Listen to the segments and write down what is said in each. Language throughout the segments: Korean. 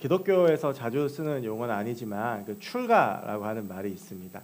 기독교에서 자주 쓰는 용어는 아니지만 그 출가라고 하는 말이 있습니다.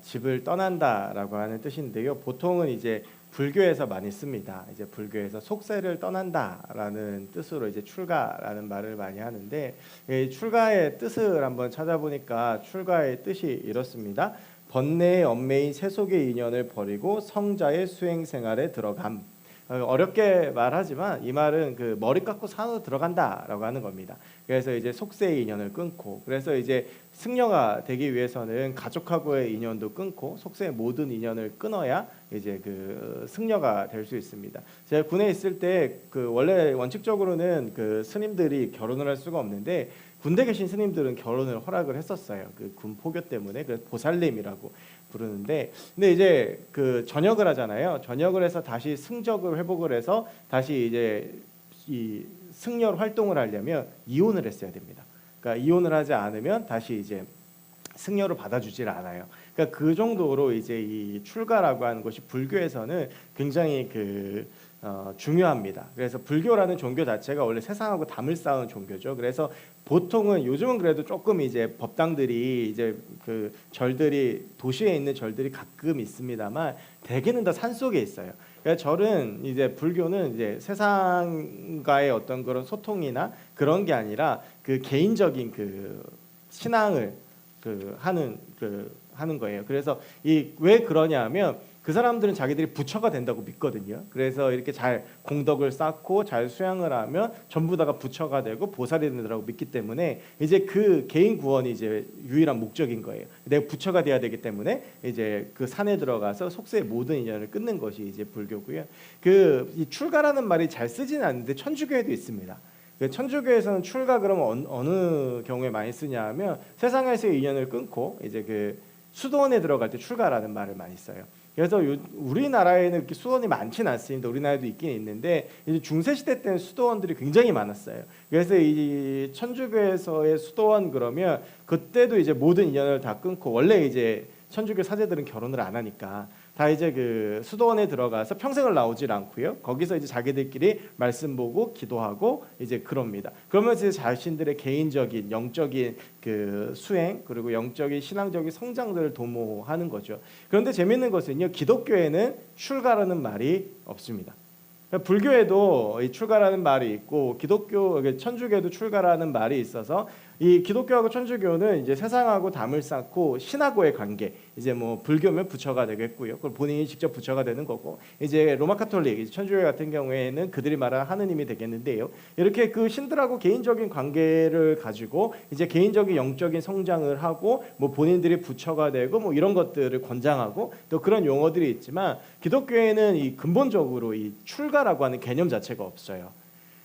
집을 떠난다라고 하는 뜻인데요. 보통은 이제 불교에서 많이 씁니다. 이제 불교에서 속세를 떠난다라는 뜻으로 이제 출가라는 말을 많이 하는데, 이 출가의 뜻을 한번 찾아보니까 출가의 뜻이 이렇습니다. 번뇌의 엄매인 세속의 인연을 버리고 성자의 수행 생활에 들어감. 어렵게 말하지만 이 말은 그 머리 깎고 산으로 들어간다라고 하는 겁니다. 그래서 이제 속세의 인연을 끊고, 그래서 이제 승려가 되기 위해서는 가족하고의 인연도 끊고 속세의 모든 인연을 끊어야 이제 그 승려가 될 수 있습니다. 제가 군에 있을 때 그 원래 원칙적으로는 그 스님들이 결혼을 할 수가 없는데, 군대 계신 스님들은 결혼을 허락을 했었어요. 그 군 포교 때문에. 그래서 보살님이라고 부르는데, 근데 이제 그 전역을 하잖아요. 전역을 해서 다시 승적을 회복을 해서 다시 이제 이 승려 활동을 하려면 이혼을 했어야 됩니다. 그러니까 이혼을 하지 않으면 다시 이제 승려로 받아주질 않아요. 그러니까 그 정도로 이제 이 출가라고 하는 것이 불교에서는 굉장히 중요합니다. 그래서 불교라는 종교 자체가 원래 세상하고 담을 쌓은 종교죠. 그래서 보통은 요즘은 그래도 조금 이제 법당들이 이제 그 절들이 도시에 있는 절들이 가끔 있습니다만 대개는 다 산 속에 있어요. 그래서 절은 이제 불교는 이제 세상과의 어떤 그런 소통이나 그런 게 아니라 그 개인적인 그 신앙을 하는 거예요. 그래서 이 왜 그러냐면 그 사람들은 자기들이 부처가 된다고 믿거든요. 그래서 이렇게 잘 공덕을 쌓고 잘 수양을 하면 전부 다가 부처가 되고 보살이 된다고 믿기 때문에 이제 그 개인 구원이 이제 유일한 목적인 거예요. 내가 부처가 돼야 되기 때문에 이제 그 산에 들어가서 속세의 모든 인연을 끊는 것이 이제 불교고요. 이 출가라는 말이 잘 쓰지는 않는데 천주교에도 있습니다. 천주교에서는 출가 그러면 어느 경우에 많이 쓰냐하면 세상에서의 인연을 끊고 이제 그 수도원에 들어갈 때 출가라는 말을 많이 써요. 그래서 우리나라에는 이렇게 수도원이 많지는 않습니다. 우리나라에도 있긴 있는데 이제 중세 시대 때는 수도원들이 굉장히 많았어요. 그래서 이 천주교에서의 수도원 그러면 그때도 이제 모든 인연을 다 끊고, 원래 이제 천주교 사제들은 결혼을 안 하니까 다 이제 그 수도원에 들어가서 평생을 나오질 않고요. 거기서 이제 자기들끼리 말씀 보고 기도하고 이제 그럽니다. 그러면서 이제 자신들의 개인적인 영적인 그 수행 그리고 영적인 신앙적인 성장들을 도모하는 거죠. 그런데 재밌는 것은요, 기독교에는 출가라는 말이 없습니다. 불교에도 이 출가라는 말이 있고 천주교에도 출가라는 말이 있어서 이 기독교하고 천주교는 이제 세상하고 담을 쌓고 신하고의 관계, 이제 뭐 불교면 부처가 되겠고요. 그걸 본인이 직접 부처가 되는 거고, 이제 로마 카톨릭, 천주교 같은 경우에는 그들이 말하는 하느님이 되겠는데요. 이렇게 그 신들하고 개인적인 관계를 가지고 이제 개인적인 영적인 성장을 하고 뭐 본인들이 부처가 되고 뭐 이런 것들을 권장하고 또 그런 용어들이 있지만, 기독교에는 이 근본적으로 이 출가라고 하는 개념 자체가 없어요.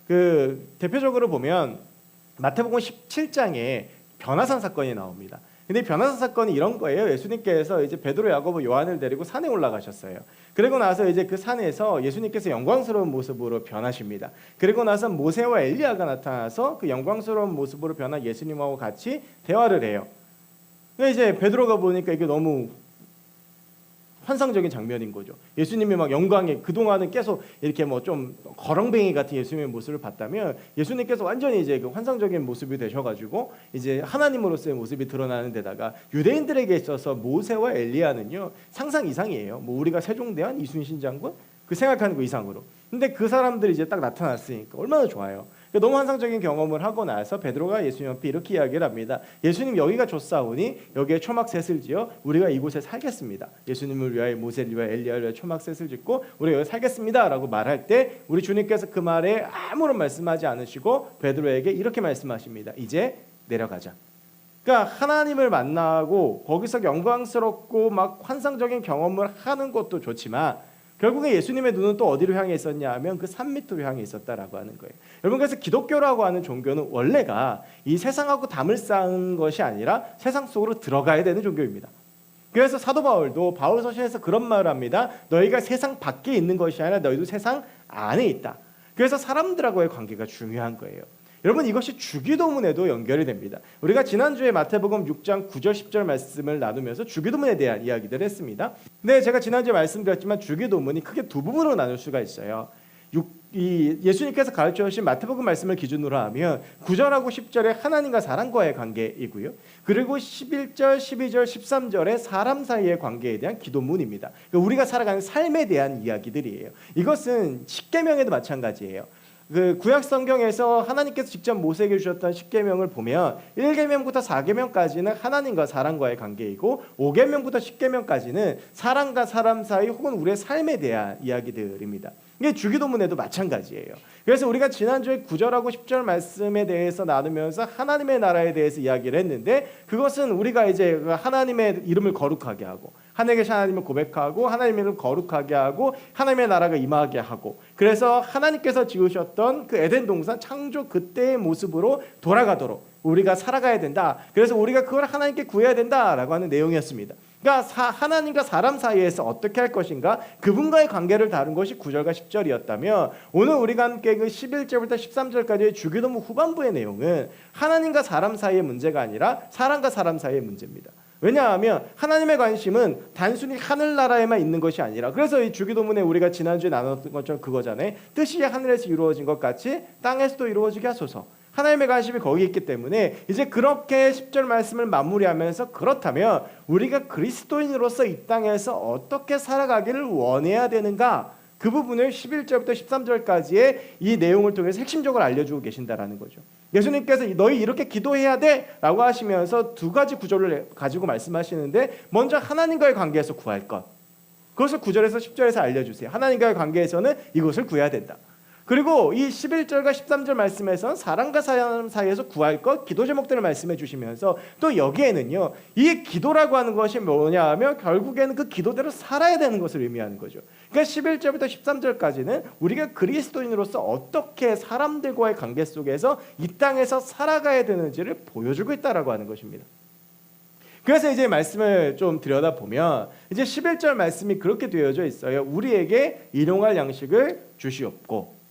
그 대표적으로 보면 마태복음 17장에 변화산 사건이 나옵니다. 근데 변화산 사건이 이런 거예요. 예수님께서 이제 베드로, 야고보, 요한을 데리고 산에 올라가셨어요. 그리고 나서 이제 그 산에서 예수님께서 영광스러운 모습으로 변하십니다. 그리고 나서 모세와 엘리야가 나타나서 그 영광스러운 모습으로 변한 예수님하고 같이 대화를 해요. 근데 이제 베드로가 보니까 이게 너무 환상적인 장면인 거죠. 예수님이 막 영광에, 그동안은 계속 이렇게 뭐 좀 거렁뱅이 같은 예수님의 모습을 봤다면 예수님께서 완전히 이제 그 환상적인 모습이 되셔가지고 이제 하나님으로서의 모습이 드러나는 데다가 유대인들에게 있어서 모세와 엘리야는요 상상 이상이에요. 뭐 우리가 세종대왕, 이순신 장군 그 생각하는 거 이상으로. 근데 그 사람들이 이제 딱 나타났으니까 얼마나 좋아요. 너무 환상적인 경험을 하고 나서 베드로가 예수님 앞에 이렇게 이야기를 합니다. 예수님, 여기가 좋사오니 여기에 초막셋을 지어 우리가 이곳에 살겠습니다. 예수님을 위하여 모세를 위하여 엘리야를 위하여 초막셋을 짓고 우리가 여기 살겠습니다 라고 말할 때 우리 주님께서 그 말에 아무런 말씀하지 않으시고 베드로에게 이렇게 말씀하십니다. 이제 내려가자. 그러니까 하나님을 만나고 거기서 영광스럽고 막 환상적인 경험을 하는 것도 좋지만 결국에 예수님의 눈은 또 어디로 향해 있었냐 하면 그 산 밑으로 향해 있었다라고 하는 거예요. 여러분, 그래서 기독교라고 하는 종교는 원래가 이 세상하고 담을 쌓은 것이 아니라 세상 속으로 들어가야 되는 종교입니다. 그래서 사도 바울도 바울서신에서 그런 말을 합니다. 너희가 세상 밖에 있는 것이 아니라 너희도 세상 안에 있다. 그래서 사람들하고의 관계가 중요한 거예요. 여러분, 이것이 주기도문에도 연결이 됩니다. 우리가 지난주에 마태복음 6장 9절 10절 말씀을 나누면서 주기도문에 대한 이야기들을 했습니다. 네, 제가 지난주에 말씀드렸지만 주기도문이 크게 두 부분으로 나눌 수가 있어요. 이 예수님께서 가르쳐 주신 마태복음 말씀을 기준으로 하면 9절하고 10절에 하나님과 사람과의 관계이고요. 그리고 11절, 12절, 13절에 사람 사이의 관계에 대한 기도문입니다. 그러니까 우리가 살아가는 삶에 대한 이야기들이에요. 이것은 십계명에도 마찬가지예요. 그 구약 성경에서 하나님께서 직접 모세에게 주셨던 십계명을 보면 1계명부터 4계명까지는 하나님과 사람과의 관계이고 5계명부터 10계명까지는 사람과 사람 사이 혹은 우리의 삶에 대한 이야기들입니다. 이게 주기도문에도 마찬가지예요. 그래서 우리가 지난주에 9절하고 10절 말씀에 대해서 나누면서 하나님의 나라에 대해서 이야기를 했는데 그것은 우리가 이제 하나님의 이름을 거룩하게 하고 하나님의 하나님을 고백하고 하나님의 이름을 거룩하게 하고 하나님의 나라가 임하게 하고 그래서 하나님께서 지으셨던 그 에덴 동산 창조 그때의 모습으로 돌아가도록 우리가 살아가야 된다. 그래서 우리가 그걸 하나님께 구해야 된다라고 하는 내용이었습니다. 그러니까 하나님과 사람 사이에서 어떻게 할 것인가 그분과의 관계를 다룬 것이 9절과 10절이었다면 오늘 우리가 함께 그 11절부터 13절까지의 주기도문 후반부의 내용은 하나님과 사람 사이의 문제가 아니라 사람과 사람 사이의 문제입니다. 왜냐하면 하나님의 관심은 단순히 하늘나라에만 있는 것이 아니라 그래서 이 주기도문에 우리가 지난주에 나눴던 것처럼 그거잖아요. 뜻이 하늘에서 이루어진 것 같이 땅에서도 이루어지게 하소서. 하나님의 관심이 거기 있기 때문에 이제 그렇게 10절 말씀을 마무리하면서 그렇다면 우리가 그리스도인으로서 이 땅에서 어떻게 살아가기를 원해야 되는가 그 부분을 11절부터 13절까지의 이 내용을 통해서 핵심적으로 알려주고 계신다라는 거죠. 예수님께서 너희 이렇게 기도해야 돼 라고 하시면서 두 가지 구절을 가지고 말씀하시는데 먼저 하나님과의 관계에서 구할 것 그것을 9절에서 10절에서 알려주세요. 하나님과의 관계에서는 이것을 구해야 된다. 그리고 이 11절과 13절 말씀에서는 사람과 사람 사이에서 구할 것 기도 제목들을 말씀해 주시면서 또 여기에는요 이 기도라고 하는 것이 뭐냐 하면 결국에는 그 기도대로 살아야 되는 것을 의미하는 거죠. 그러니까 11절부터 13절까지는 우리가 그리스도인으로서 어떻게 사람들과의 관계 속에서 이 땅에서 살아가야 되는지를 보여주고 있다라고 하는 것입니다. 그래서 이제 말씀을 좀 들여다보면 이제 11절 말씀이 그렇게 되어져 있어요. 우리에게 일용할 양식을 주시옵고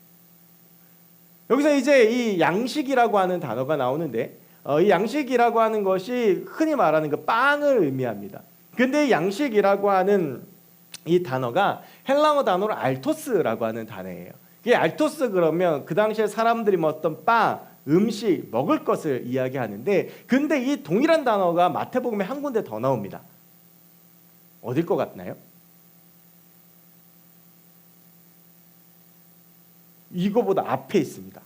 여기서 이제 이 양식이라고 하는 단어가 나오는데 이 양식이라고 하는 것이 흔히 말하는 그 빵을 의미합니다. 근데 양식이라고 하는 이 단어가 헬라어 단어로 알토스라고 하는 단어예요. 이 알토스 그러면 그 당시에 사람들이 먹었던 빵, 음식, 먹을 것을 이야기하는데 근데 이 동일한 단어가 마태복음에 한 군데 더 나옵니다. 어딜 것 같나요? 이거보다 앞에 있습니다.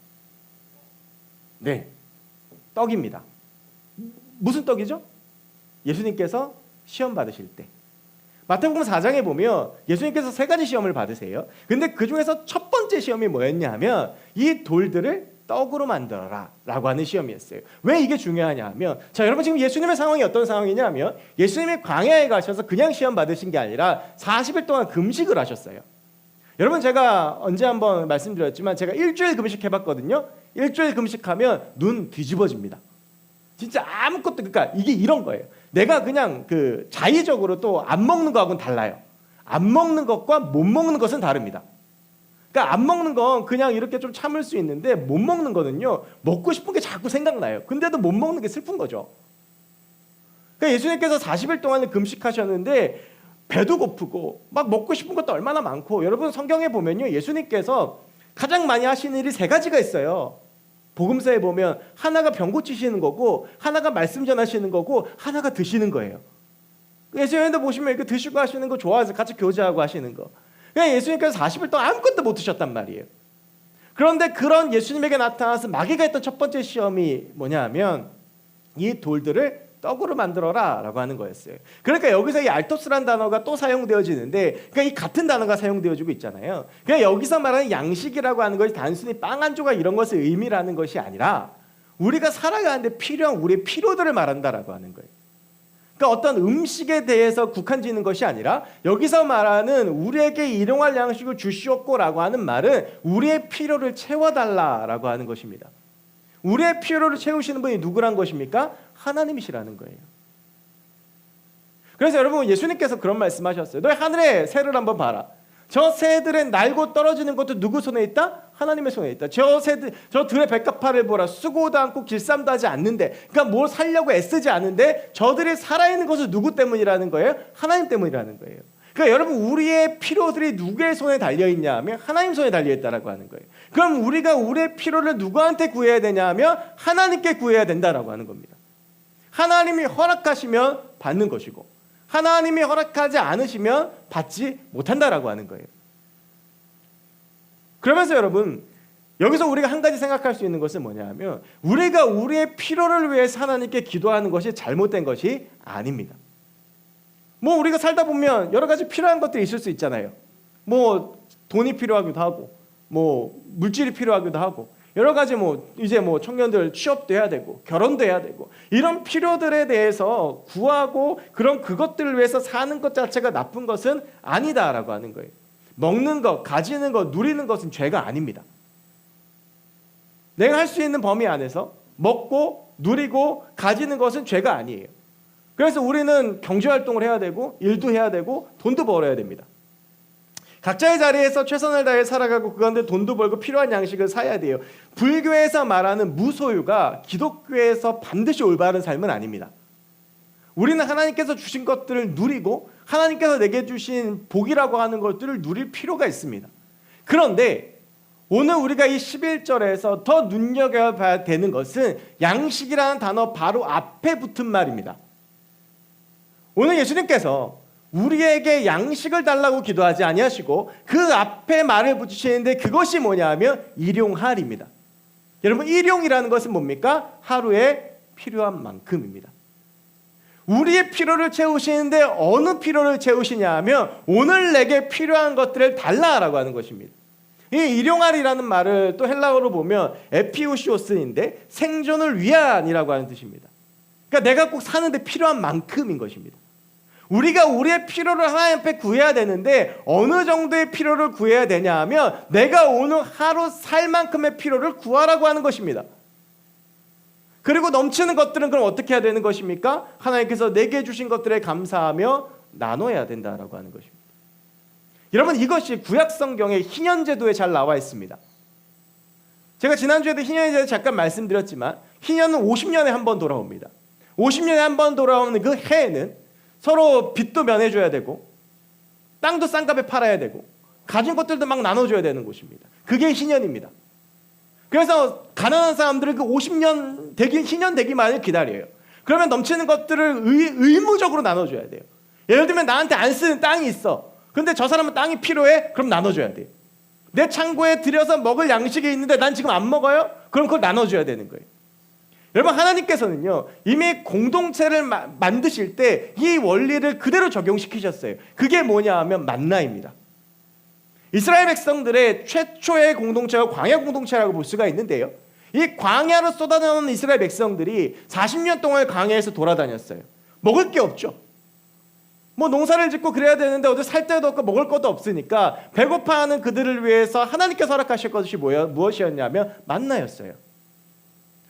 네, 떡입니다. 무슨 떡이죠? 예수님께서 시험 받으실 때 마태복음 4장에 보면 예수님께서 세 가지 시험을 받으세요. 근데 그 중에서 첫 번째 시험이 뭐였냐 하면 이 돌들을 떡으로 만들어라 라고 하는 시험이었어요. 왜 이게 중요하냐 하면 자 여러분 지금 예수님의 상황이 어떤 상황이냐 하면 예수님이 광야에 가셔서 그냥 시험 받으신 게 아니라 40일 동안 금식을 하셨어요. 여러분 제가 언제 한번 말씀드렸지만 제가 일주일 금식해봤거든요. 일주일 금식하면 눈 뒤집어집니다. 진짜 아무것도 그러니까 이게 이런 거예요. 내가 그냥 그 자의적으로 또 안 먹는 거하고는 달라요. 안 먹는 것과 못 먹는 것은 다릅니다. 그러니까 안 먹는 건 그냥 이렇게 좀 참을 수 있는데 못 먹는 거는요. 먹고 싶은 게 자꾸 생각나요. 근데도 못 먹는 게 슬픈 거죠. 그러니까 예수님께서 40일 동안은 금식하셨는데 배도 고프고 막 먹고 싶은 것도 얼마나 많고 여러분 성경에 보면요 예수님께서 가장 많이 하시는 일이 세 가지가 있어요. 복음서에 보면 하나가 병 고치시는 거고 하나가 말씀 전하시는 거고 하나가 드시는 거예요. 예수님도 보시면 이렇게 드시고 하시는 거 좋아해서 같이 교제하고 하시는 거. 그냥 예수님께서 40일 동안 아무것도 못 드셨단 말이에요. 그런데 그런 예수님에게 나타나서 마귀가 했던 첫 번째 시험이 뭐냐 하면 이 돌들을 떡으로 만들어라 라고 하는 거였어요. 그러니까 여기서 이 알토스라는 단어가 또 사용되어지는데 그러니까 이 같은 단어가 사용되어지고 있잖아요. 그냥 여기서 말하는 양식이라고 하는 것이 단순히 빵 한 조각 이런 것을 의미라는 것이 아니라 우리가 살아가는데 필요한 우리의 필요들을 말한다라고 하는 거예요. 그러니까 어떤 음식에 대해서 국한지는 것이 아니라 여기서 말하는 우리에게 일용할 양식을 주시옵고라고 하는 말은 우리의 필요를 채워달라라고 하는 것입니다. 우리의 필요를 채우시는 분이 누구란 것입니까? 하나님이시라는 거예요. 그래서 여러분 예수님께서 그런 말씀하셨어요. 너희 하늘의 새를 한번 봐라. 저 새들은 날고 떨어지는 것도 누구 손에 있다? 하나님의 손에 있다. 저 새들, 저 들의 백합화를 보라. 수고도 않고 길쌈도 하지 않는데, 그러니까 뭘 살려고 애쓰지 않는데 저들이 살아있는 것은 누구 때문이라는 거예요? 하나님 때문이라는 거예요. 그러니까 여러분, 우리의 필요들이 누구의 손에 달려있냐 하면 하나님 손에 달려있다라고 하는 거예요. 그럼 우리가 우리의 필요를 누구한테 구해야 되냐 하면 하나님께 구해야 된다라고 하는 겁니다. 하나님이 허락하시면 받는 것이고 하나님이 허락하지 않으시면 받지 못한다라고 하는 거예요. 그러면서 여러분, 여기서 우리가 한 가지 생각할 수 있는 것은 뭐냐 하면 우리가 우리의 필요를 위해서 하나님께 기도하는 것이 잘못된 것이 아닙니다. 뭐 우리가 살다 보면 여러 가지 필요한 것들이 있을 수 있잖아요. 뭐 돈이 필요하기도 하고 뭐 물질이 필요하기도 하고 여러 가지 뭐 이제 뭐 청년들 취업도 해야 되고 결혼도 해야 되고 이런 필요들에 대해서 구하고 그런 그것들을 위해서 사는 것 자체가 나쁜 것은 아니다라고 하는 거예요. 먹는 것, 가지는 것, 누리는 것은 죄가 아닙니다. 내가 할 수 있는 범위 안에서 먹고 누리고 가지는 것은 죄가 아니에요. 그래서 우리는 경제활동을 해야 되고 일도 해야 되고 돈도 벌어야 됩니다. 각자의 자리에서 최선을 다해 살아가고 그 가운데 돈도 벌고 필요한 양식을 사야 돼요. 불교에서 말하는 무소유가 기독교에서 반드시 올바른 삶은 아닙니다. 우리는 하나님께서 주신 것들을 누리고 하나님께서 내게 주신 복이라고 하는 것들을 누릴 필요가 있습니다. 그런데 오늘 우리가 이 11절에서 더 눈여겨봐야 되는 것은 양식이라는 단어 바로 앞에 붙은 말입니다. 오늘 예수님께서 우리에게 양식을 달라고 기도하지 아니하시고 그 앞에 말을 붙이시는데 그것이 뭐냐면 일용할입니다. 여러분, 일용이라는 것은 뭡니까? 하루에 필요한 만큼입니다. 우리의 필요를 채우시는데 어느 필요를 채우시냐 하면 오늘 내게 필요한 것들을 달라라고 하는 것입니다. 이 일용할이라는 말을 또 헬라어로 보면 에피우시오스인데 생존을 위한이라고 하는 뜻입니다. 그러니까 내가 꼭 사는데 필요한 만큼인 것입니다. 우리가 우리의 필요를 하나님 앞에 구해야 되는데 어느 정도의 필요를 구해야 되냐 하면 내가 오늘 하루 살 만큼의 필요를 구하라고 하는 것입니다. 그리고 넘치는 것들은 그럼 어떻게 해야 되는 것입니까? 하나님께서 내게 주신 것들에 감사하며 나눠야 된다라고 하는 것입니다. 여러분, 이것이 구약 성경의 희년제도에 잘 나와 있습니다. 제가 지난주에도 희년제도 잠깐 말씀드렸지만 희년은 50년에 한 번 돌아옵니다. 50년에 한 번 돌아오는 그 해에는 서로 빚도 면해줘야 되고 땅도 싼값에 팔아야 되고 가진 것들도 막 나눠줘야 되는 곳입니다. 그게 희년입니다. 그래서 가난한 사람들은 그 50년 되기 희년 되기만을 기다려요. 그러면 넘치는 것들을 의무적으로 나눠줘야 돼요. 예를 들면 나한테 안 쓰는 땅이 있어. 근데 저 사람은 땅이 필요해? 그럼 나눠줘야 돼요. 내 창고에 들여서 먹을 양식이 있는데 난 지금 안 먹어요? 그럼 그걸 나눠줘야 되는 거예요. 여러분, 하나님께서는요 이미 공동체를 만드실 때 이 원리를 그대로 적용시키셨어요. 그게 뭐냐 하면 만나입니다. 이스라엘 백성들의 최초의 공동체가 광야 공동체라고 볼 수가 있는데요, 이 광야로 쏟아나오는 이스라엘 백성들이 40년 동안 광야에서 돌아다녔어요. 먹을 게 없죠. 뭐 농사를 짓고 그래야 되는데 어디 살 데도 없고 먹을 것도 없으니까 배고파하는 그들을 위해서 하나님께서 허락하실 것이 무엇이었냐면 만나였어요.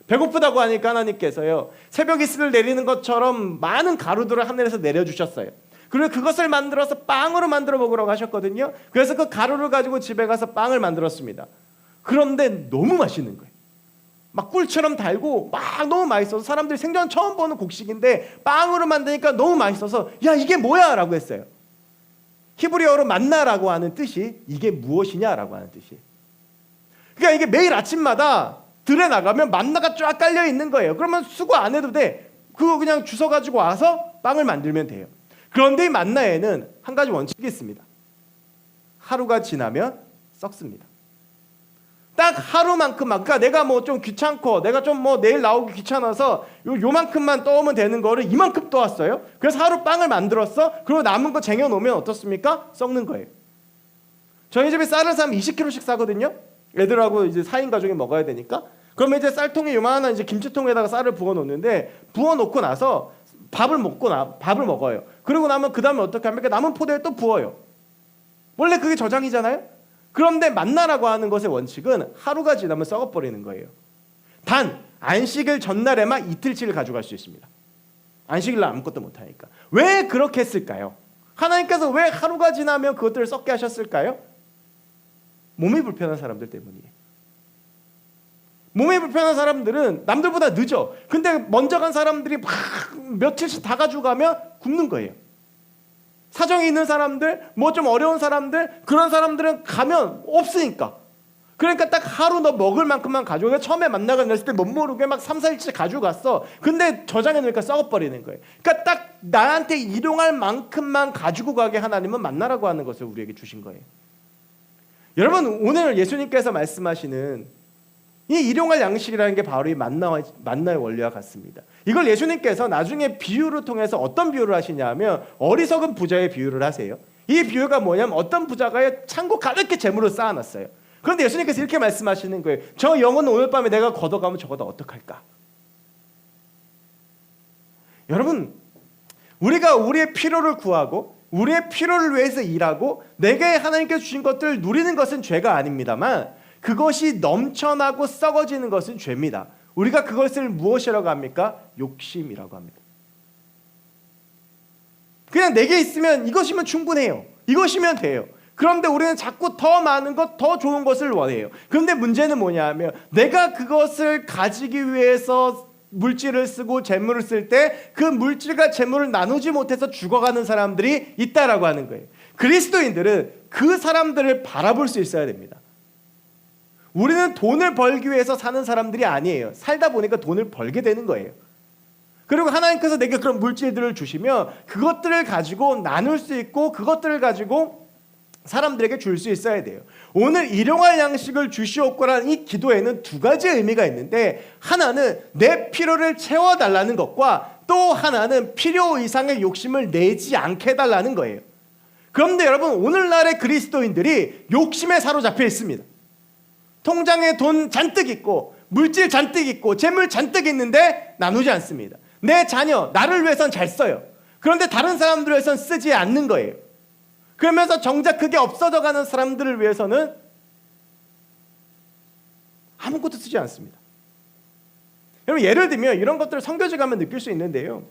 배고프다고 하니까 하나님께서요 새벽 이슬을 내리는 것처럼 많은 가루들을 하늘에서 내려주셨어요. 그리고 그것을 만들어서 빵으로 만들어 먹으라고 하셨거든요. 그래서 그 가루를 가지고 집에 가서 빵을 만들었습니다. 그런데 너무 맛있는 거예요. 막 꿀처럼 달고 막 너무 맛있어서 사람들이 생전 처음 보는 곡식인데 빵으로 만드니까 너무 맛있어서 야 이게 뭐야? 라고 했어요. 히브리어로 만나라고 하는 뜻이 이게 무엇이냐라고 하는 뜻이에요. 그러니까 이게 매일 아침마다 들에 나가면 만나가 쫙 깔려 있는 거예요. 그러면 수고 안 해도 돼. 그거 그냥 주워 가지고 와서 빵을 만들면 돼요. 그런데 이 만나에는 한 가지 원칙이 있습니다. 하루가 지나면 썩습니다. 딱 하루만큼만, 그러니까 내가 뭐 좀 귀찮고 내가 좀 뭐 내일 나오기 귀찮아서 요만큼만 떠오면 되는 거를 이만큼 떠왔어요. 그래서 하루 빵을 만들었어. 그리고 남은 거 쟁여놓으면 어떻습니까? 썩는 거예요. 저희 집에 쌀을 사면 20kg씩 사거든요. 애들하고 이제 4인 가족이 먹어야 되니까. 그러면 이제 쌀통에 요만한 이제 김치통에다가 쌀을 부어 놓는데, 부어 놓고 나서 밥을 먹어요. 그러고 나면 그 다음에 어떻게 합니까? 남은 포대에 또 부어요. 원래 그게 저장이잖아요. 그런데 만나라고 하는 것의 원칙은 하루가 지나면 썩어버리는 거예요. 단 안식일 전날에만 이틀치를 가져갈 수 있습니다. 안식일날 아무것도 못하니까. 왜 그렇게 했을까요? 하나님께서 왜 하루가 지나면 그것들을 썩게 하셨을까요? 몸이 불편한 사람들 때문이에요. 몸이 불편한 사람들은 남들보다 늦어. 근데 먼저 간 사람들이 막 며칠씩 다 가지고 가면 굶는 거예요. 사정이 있는 사람들, 뭐 좀 어려운 사람들, 그런 사람들은 가면 없으니까. 그러니까 딱 하루 너 먹을 만큼만 가져가. 처음에 만나가 했을 때 못 모르게 막 3, 4일치 가져갔어. 근데 저장해 놓으니까 썩어버리는 거예요. 그러니까 딱 나한테 일용할 만큼만 가지고 가게 하나님은 만나라고 하는 것을 우리에게 주신 거예요. 여러분, 오늘 예수님께서 말씀하시는 이 일용할 양식이라는 게 바로 이 만나의 원리와 같습니다. 이걸 예수님께서 나중에 비유를 통해서 어떤 비유를 하시냐면 어리석은 부자의 비유를 하세요. 이 비유가 뭐냐면 어떤 부자가 창고 가득히 재물을 쌓아놨어요. 그런데 예수님께서 이렇게 말씀하시는 거예요. 저 영혼은 오늘 밤에 내가 걷어가면 저거다 어떡할까? 여러분, 우리가 우리의 필요를 구하고 우리의 필요를 위해서 일하고 내게 하나님께서 주신 것들을 누리는 것은 죄가 아닙니다만 그것이 넘쳐나고 썩어지는 것은 죄입니다. 우리가 그것을 무엇이라고 합니까? 욕심이라고 합니다. 그냥 내게 있으면 이것이면 충분해요. 이것이면 돼요. 그런데 우리는 자꾸 더 많은 것, 더 좋은 것을 원해요. 그런데 문제는 뭐냐면 내가 그것을 가지기 위해서 물질을 쓰고 재물을 쓸 때 그 물질과 재물을 나누지 못해서 죽어가는 사람들이 있다라고 하는 거예요. 그리스도인들은 그 사람들을 바라볼 수 있어야 됩니다. 우리는 돈을 벌기 위해서 사는 사람들이 아니에요. 살다 보니까 돈을 벌게 되는 거예요. 그리고 하나님께서 내게 그런 물질들을 주시면 그것들을 가지고 나눌 수 있고 그것들을 가지고 사람들에게 줄 수 있어야 돼요. 오늘 일용할 양식을 주시옵고라는 이 기도에는 두 가지 의미가 있는데 하나는 내 필요를 채워달라는 것과 또 하나는 필요 이상의 욕심을 내지 않게 해달라는 거예요. 그런데 여러분, 오늘날의 그리스도인들이 욕심에 사로잡혀 있습니다. 통장에 돈 잔뜩 있고 물질 잔뜩 있고 재물 잔뜩 있는데 나누지 않습니다. 내 자녀, 나를 위해선 잘 써요. 그런데 다른 사람들을 위해선 쓰지 않는 거예요. 그러면서 정작 그게 없어져가는 사람들을 위해서는 아무것도 쓰지 않습니다. 여러분, 예를 들면 이런 것들을 선교지 가면 느낄 수 있는데요.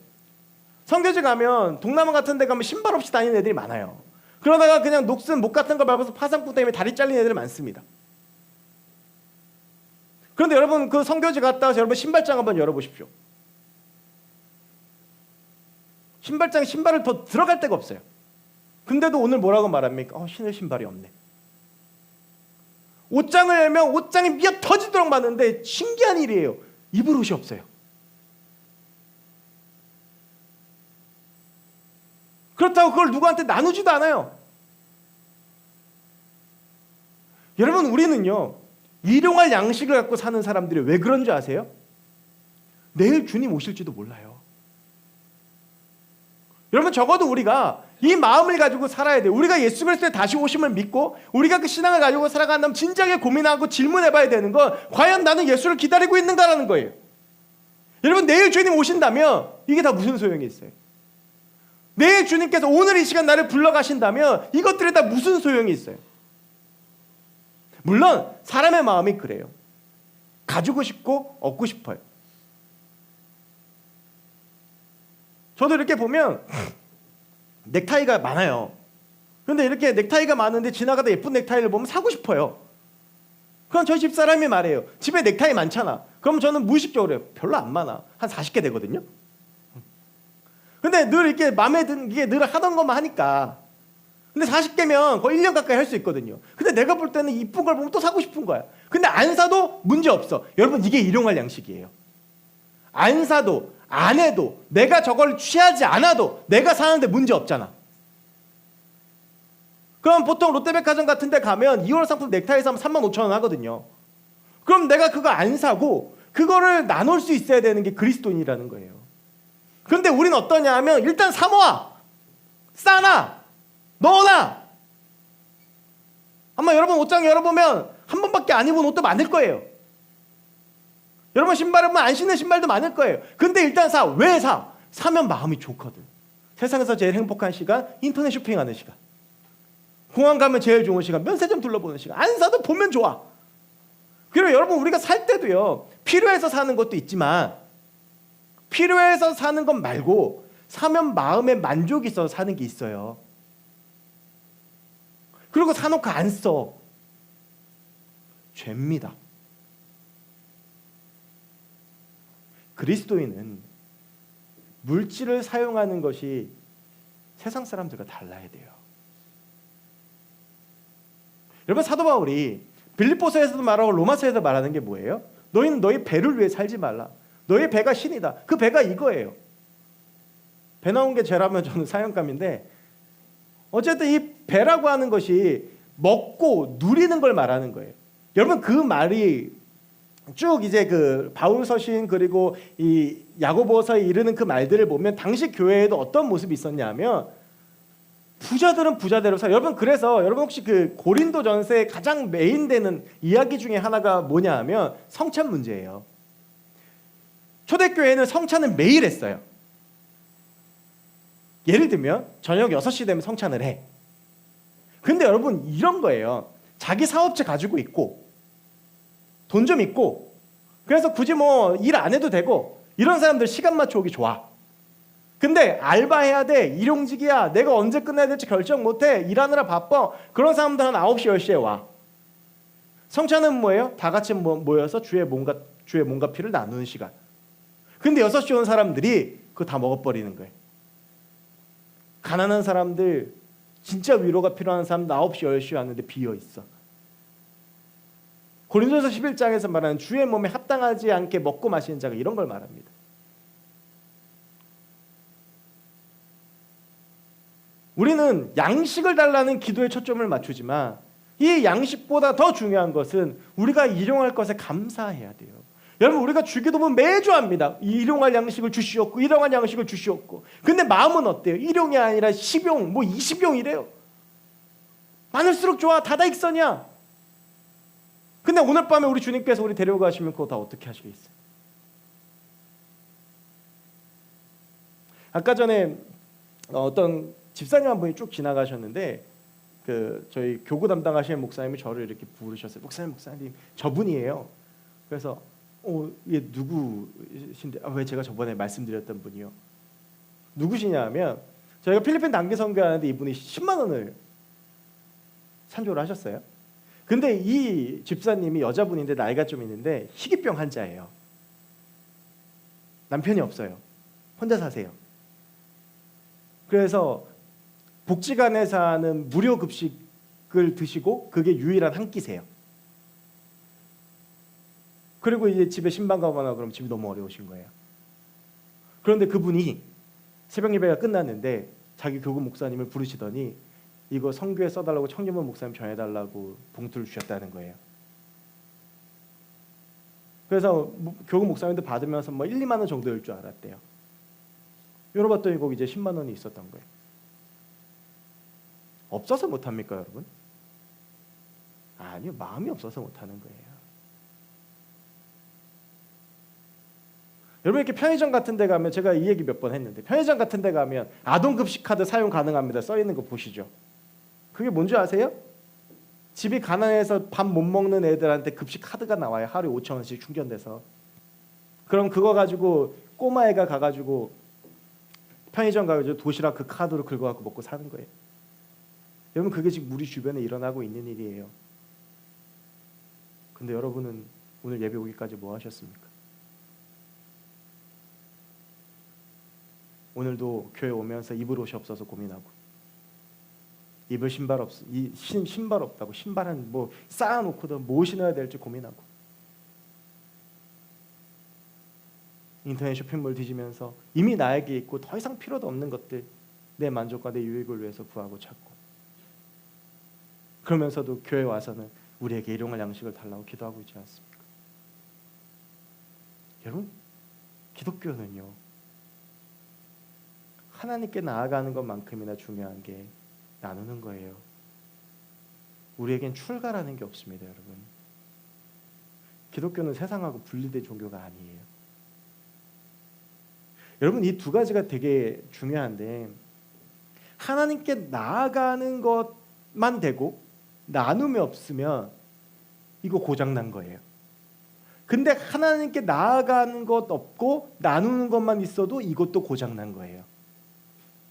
선교지 가면 동남아 같은 데 가면 신발 없이 다니는 애들이 많아요. 그러다가 그냥 녹슨 목 같은 거 밟아서 파상풍 때문에 다리 잘린 애들이 많습니다. 그런데 여러분, 그 선교지 갔다 와서 여러분 신발장 한번 열어보십시오. 신발을 더 들어갈 데가 없어요. 근데도 오늘 뭐라고 말합니까? 신을 신발이 없네. 옷장을 열면 옷장이 미어 터지도록 많은데 신기한 일이에요. 입을 옷이 없어요. 그렇다고 그걸 누구한테 나누지도 않아요. 여러분, 우리는요 일용할 양식을 갖고 사는 사람들이 왜 그런 줄 아세요? 내일 주님 오실지도 몰라요. 여러분, 적어도 우리가 이 마음을 가지고 살아야 돼요. 우리가 예수 그리스도의 다시 오심을 믿고 우리가 그 신앙을 가지고 살아간다면 진작에 고민하고 질문해봐야 되는 건 과연 나는 예수를 기다리고 있는가라는 거예요. 여러분, 내일 주님 오신다면 이게 다 무슨 소용이 있어요? 내일 주님께서 오늘 이 시간 나를 불러가신다면 이것들이 다 무슨 소용이 있어요? 물론 사람의 마음이 그래요. 가지고 싶고 얻고 싶어요. 저도 이렇게 보면 넥타이가 많아요. 그런데 이렇게 넥타이가 많은데 지나가다 예쁜 넥타이를 보면 사고 싶어요. 그럼 저희 집사람이 말해요. 집에 넥타이 많잖아. 그럼 저는 무의식적으로 해요. 별로 안 많아. 한 40개 되거든요. 근데 늘 이렇게 마음에 드는 게 늘 하던 것만 하니까. 근데 40개면 거의 1년 가까이 할 수 있거든요. 근데 내가 볼 때는 이쁜 걸 보면 또 사고 싶은 거야. 근데 안 사도 문제 없어. 여러분, 이게 일용할 양식이에요. 안 사도 안 해도 내가 저걸 취하지 않아도 내가 사는데 문제 없잖아. 그럼 보통 롯데백화점 같은 데 가면 2월 상품 넥타이 사면 35,000원 하거든요. 그럼 내가 그거 안 사고 그거를 나눌 수 있어야 되는 게 그리스도인이라는 거예요. 그런데 우리는 어떠냐 하면 일단 사 모아, 싸놔, 넣어놔. 아마 여러분 옷장 열어보면 한 번밖에 안 입은 옷도 많을 거예요. 여러분 신발은 안 신는 신발도 많을 거예요. 근데 일단 사. 왜 사? 사면 마음이 좋거든. 세상에서 제일 행복한 시간, 인터넷 쇼핑하는 시간. 공항 가면 제일 좋은 시간, 면세점 둘러보는 시간. 안 사도 보면 좋아. 그리고 여러분, 우리가 살 때도요, 필요해서 사는 것도 있지만 필요해서 사는 것 말고 사면 마음에 만족이 있어서 사는 게 있어요. 그리고 사놓고 안 써. 죄입니다. 그리스도인은 물질을 사용하는 것이 세상 사람들과 달라야 돼요. 여러분, 사도 바울이 빌립보서에서도 말하고 로마서에서 말하는 게 뭐예요? 너희는 너희 배를 위해 살지 말라. 너희 배가 신이다. 그 배가 이거예요. 배 나온 게 죄라면 저는 사형감인데, 어쨌든 이 배라고 하는 것이 먹고 누리는 걸 말하는 거예요. 여러분, 그 말이 쭉 이제 그 바울 서신 그리고 이 야고보서에 이르는 그 말들을 보면 당시 교회에도 어떤 모습이 있었냐면, 부자들은 부자대로 살. 여러분, 그래서 여러분 혹시 그 고린도전서의 가장 메인되는 이야기 중에 하나가 뭐냐 하면 성찬 문제예요. 초대교회는 성찬을 매일 했어요. 예를 들면 저녁 6시 되면 성찬을 해. 근데 여러분, 이런 거예요. 자기 사업체 가지고 있고 돈 좀 있고, 그래서 굳이 뭐 일 안 해도 되고, 이런 사람들 시간 맞춰 오기 좋아. 근데 알바해야 돼, 일용직이야, 내가 언제 끝내야 될지 결정 못해, 일하느라 바빠, 그런 사람들은 9시 10시에 와. 성찬은 뭐예요? 다 같이 모여서 주의 몸과 피를 나누는 시간. 근데 6시 온 사람들이 그거 다 먹어버리는 거예요. 가난한 사람들, 진짜 위로가 필요한 사람들 9시 10시에 왔는데 비어있어. 고린도서 11장에서 말하는 주의 몸에 합당하지 않게 먹고 마시는 자가 이런 걸 말합니다. 우리는 양식을 달라는 기도에 초점을 맞추지만, 이 양식보다 더 중요한 것은 우리가 일용할 것에 감사해야 돼요. 여러분, 우리가 주기도문 매주 합니다. 일용할 양식을 주시옵고, 일용할 양식을 주시옵고. 근데 마음은 어때요? 일용이 아니라 10용, 20용이래요. 많을수록 좋아. 다다익선이야. 근데 오늘 밤에 우리 주님께서 우리 데려가시면 그거 다 어떻게 하시겠어요? 아까 전에 어떤 집사님 한 분이 쭉 지나가셨는데, 그 저희 교구 담당하시는 목사님이 저를 이렇게 부르셨어요. 목사님, 저분이에요. 그래서 얘 누구신데? 왜 제가 저번에 말씀드렸던 분이요. 누구시냐 하면, 저희가 필리핀 단기 선교하는데 이분이 10만 원을 찬조를 하셨어요. 근데 이 집사님이 여자분인데 나이가 좀 있는데 희귀병 환자예요. 남편이 없어요. 혼자 사세요. 그래서 복지관에서 하는 무료 급식을 드시고 그게 유일한 한 끼세요. 그리고 이제 집에 신방 가거나 그러면 집이 너무 어려우신 거예요. 그런데 그분이 새벽 예배가 끝났는데 자기 교구 목사님을 부르시더니 이거 선교에 써달라고 청년부 목사님 전해달라고 봉투를 주셨다는 거예요. 그래서 교구 목사님도 받으면서 1, 2만 원 정도일 줄 알았대요. 열어봤더니 거기 이제 10만 원이 있었던 거예요. 없어서 못합니까, 여러분? 아니요, 마음이 없어서 못하는 거예요. 여러분, 이렇게 편의점 같은 데 가면, 제가 이 얘기 몇 번 했는데, 편의점 같은 데 가면 아동급식 카드 사용 가능합니다 써 있는 거 보시죠. 그게 뭔지 아세요? 집이 가난해서 밥 못 먹는 애들한테 급식 카드가 나와요. 하루에 5,000원씩 충전돼서. 그럼 그거 가지고 꼬마애가 가가지고 편의점 가가지고 도시락 그 카드로 긁어갖고 먹고 사는 거예요. 여러분, 그게 지금 우리 주변에 일어나고 있는 일이에요. 근데 여러분은 오늘 예배 오기까지 뭐 하셨습니까? 오늘도 교회 오면서 입을 옷이 없어서 고민하고, 입을 신발 없다고 신발은 뭐 쌓아놓고도 뭐 신어야 될지 고민하고, 인터넷 쇼핑몰 뒤지면서 이미 나에게 있고 더 이상 필요도 없는 것들, 내 만족과 내 유익을 위해서 구하고 찾고, 그러면서도 교회 와서는 우리에게 일용할 양식을 달라고 기도하고 있지 않습니까? 여러분, 기독교는요, 하나님께 나아가는 것만큼이나 중요한 게 나누는 거예요. 우리에겐 출가라는 게 없습니다, 여러분. 기독교는 세상하고 분리된 종교가 아니에요. 여러분, 이 두 가지가 되게 중요한데, 하나님께 나아가는 것만 되고 나눔이 없으면 이거 고장난 거예요. 근데 하나님께 나아가는 것 없고 나누는 것만 있어도 이것도 고장난 거예요.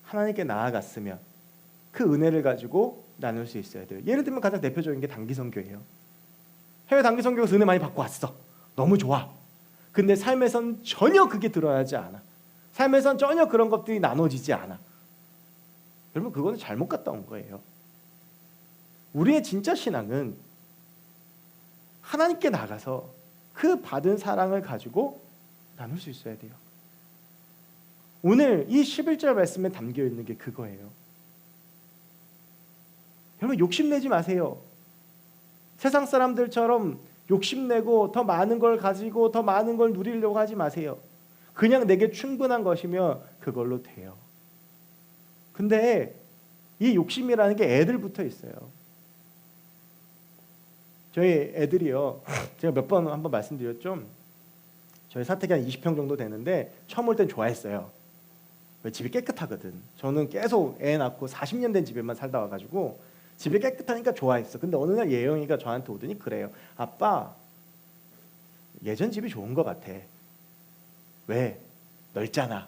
하나님께 나아갔으면 그 은혜를 가지고 나눌 수 있어야 돼요. 예를 들면 가장 대표적인 게 단기 선교예요. 해외 단기 선교에서 은혜 많이 받고 왔어. 너무 좋아. 근데 삶에선 전혀 그게 드러나지 않아. 삶에선 전혀 그런 것들이 나눠지지 않아. 여러분 그거는 잘못 갔다 온 거예요. 우리의 진짜 신앙은 하나님께 나가서 그 받은 사랑을 가지고 나눌 수 있어야 돼요. 오늘 이 11절 말씀에 담겨 있는 게 그거예요. 여러분 욕심내지 마세요. 세상 사람들처럼 욕심내고 더 많은 걸 가지고 더 많은 걸 누리려고 하지 마세요. 그냥 내게 충분한 것이면 그걸로 돼요. 근데 이 욕심이라는 게 애들부터 있어요. 저희 애들이요, 제가 몇 번 한번 말씀드렸죠. 저희 사택이 한 20평 정도 되는데 처음 올 땐 좋아했어요. 집이 깨끗하거든. 저는 계속 애 낳고 40년 된 집에만 살다 와가지고 집이 깨끗하니까 좋아했어. 근데 어느 날 예영이가 저한테 오더니 그래요. 아빠, 예전 집이 좋은 것 같아. 왜? 넓잖아.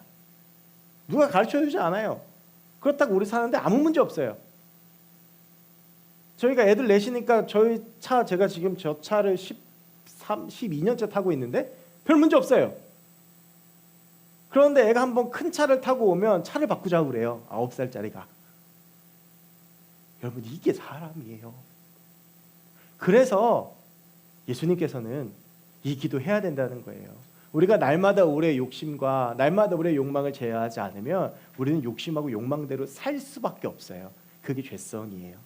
누가 가르쳐주지 않아요. 그렇다고 우리 사는데 아무 문제 없어요. 저희가 애들 내시니까 저희 차, 제가 지금 저 차를 12년째 타고 있는데 별 문제 없어요. 그런데 애가 한번 큰 차를 타고 오면 차를 바꾸자고 그래요. 9살짜리가. 여러분 이게 사람이에요. 그래서 예수님께서는 이 기도해야 된다는 거예요. 우리가 날마다 우리의 욕심과 날마다 우리의 욕망을 제어하지 않으면 우리는 욕심하고 욕망대로 살 수밖에 없어요. 그게 죄성이에요.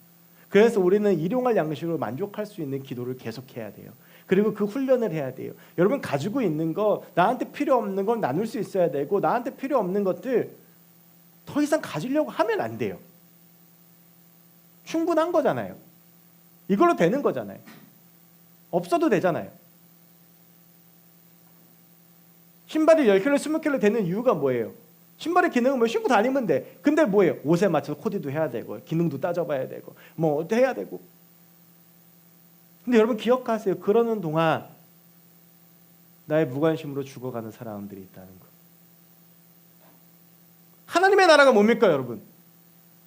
그래서 우리는 일용할 양식으로 만족할 수 있는 기도를 계속해야 돼요. 그리고 그 훈련을 해야 돼요. 여러분 가지고 있는 거, 나한테 필요 없는 건 나눌 수 있어야 되고, 나한테 필요 없는 것들 더 이상 가지려고 하면 안 돼요. 충분한 거잖아요. 이걸로 되는 거잖아요. 없어도 되잖아요. 신발이 10켤레 20켤레 되는 이유가 뭐예요? 신발의 기능은 뭐 신고 다니면 돼. 근데 뭐예요? 옷에 맞춰서 코디도 해야 되고 기능도 따져봐야 되고 뭐 어떻게 해야 되고. 근데 여러분 기억하세요. 그러는 동안 나의 무관심으로 죽어가는 사람들이 있다는 거. 하나님의 나라가 뭡니까 여러분?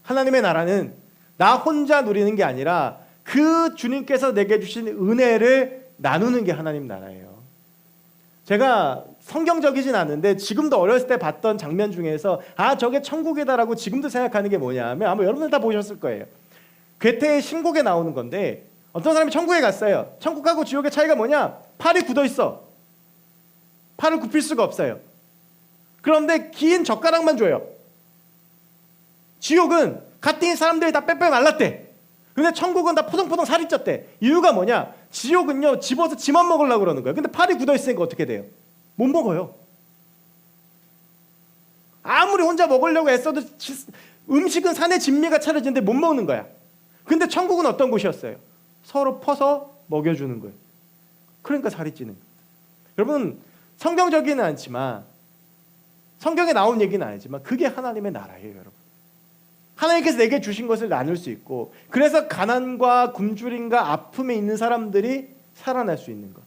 하나님의 나라는 나 혼자 누리는 게 아니라 그 주님께서 내게 주신 은혜를 나누는 게 하나님 나라예요. 제가 성경적이진 않은데 지금도 어렸을 때 봤던 장면 중에서 아 저게 천국이다라고 지금도 생각하는 게 뭐냐면 아마 여러분들 다 보셨을 거예요. 괴테의 신곡에 나오는 건데 어떤 사람이 천국에 갔어요. 천국하고 지옥의 차이가 뭐냐? 팔이 굳어 있어. 팔을 굽힐 수가 없어요. 그런데 긴 젓가락만 줘요. 지옥은 같은 사람들이 다 빼빼 말랐대. 근데 천국은 다 포동포동 살이 쪘대. 이유가 뭐냐? 지옥은요 집어서 지만 먹으려고 그러는 거예요. 근데 팔이 굳어 있으니까 어떻게 돼요? 못 먹어요. 아무리 혼자 먹으려고 애써도 음식은 산의 진미가 차려지는데 못 먹는 거야. 근데 천국은 어떤 곳이었어요? 서로 퍼서 먹여주는 거예요. 그러니까 살이 찌는 거예요. 여러분 성경적이는 않지만 성경에 나온 얘기는 아니지만 그게 하나님의 나라예요. 여러분 하나님께서 내게 주신 것을 나눌 수 있고 그래서 가난과 굶주림과 아픔에 있는 사람들이 살아날 수 있는 것.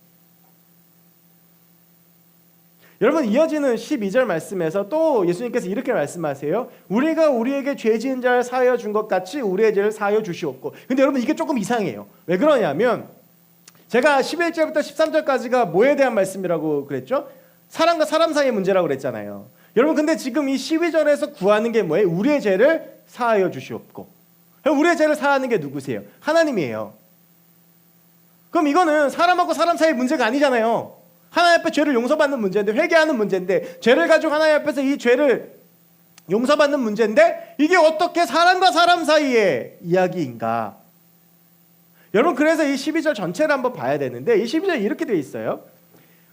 여러분 이어지는 12절 말씀에서 또 예수님께서 이렇게 말씀하세요. 우리가 우리에게 죄 지은 자를 사하여 준 것 같이 우리의 죄를 사하여 주시옵고. 근데 여러분 이게 조금 이상해요. 왜 그러냐면 제가 11절부터 13절까지가 뭐에 대한 말씀이라고 그랬죠? 사람과 사람 사이의 문제라고 그랬잖아요. 여러분 근데 지금 이 12절에서 구하는 게 뭐예요? 우리의 죄를 사하여 주시옵고. 우리의 죄를 사하는 게 누구세요? 하나님이에요. 그럼 이거는 사람하고 사람 사이의 문제가 아니잖아요. 하나님 앞에 죄를 용서받는 문제인데 회개하는 문제인데 죄를 가지고 하나님 앞에서 이 죄를 용서받는 문제인데 이게 어떻게 사람과 사람 사이의 이야기인가? 여러분 그래서 이 12절 전체를 한번 봐야 되는데 이 12절이 이렇게 되어 있어요.